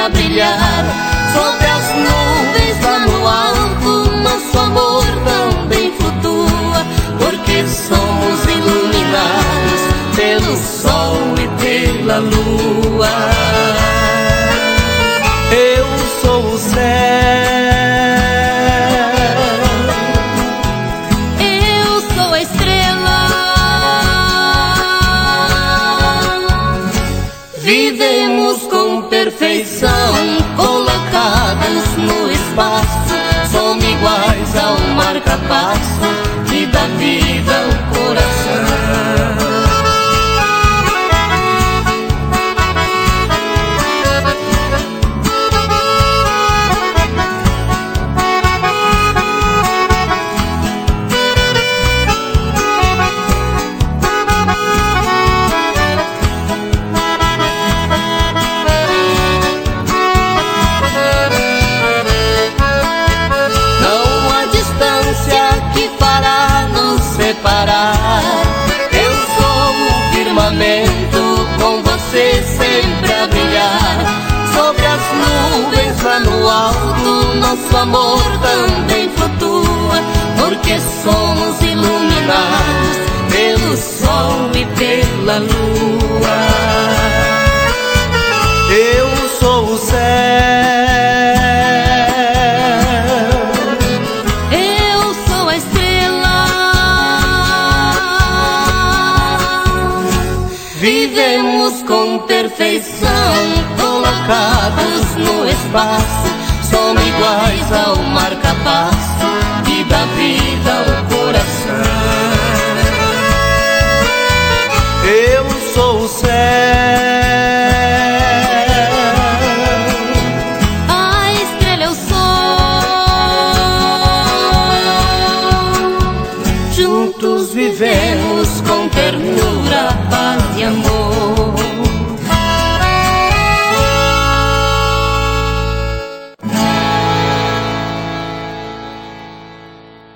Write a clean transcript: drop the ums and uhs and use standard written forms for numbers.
a brilhar. Sobre as nuvens lá no alto, nosso amor também flutua, porque somos iluminados pelo sol e pela lua. Eu sou o céu, eu sou a estrela. Vivemos com perfeição, colocados no espaço. Somos iguais ao marca-passo que dá vida ao coração. Eu sou o firmamento, com você sempre a brilhar. Sobre as nuvens lá no alto, nosso amor também flutua, porque somos iluminados pelo sol e pela lua. Eu sou o céu, vivemos com perfeição, colocados no espaço. Somos iguais ao marca-passo que dá vida ao coração. Eu sou o céu, a estrela eu sou. juntos vivemos com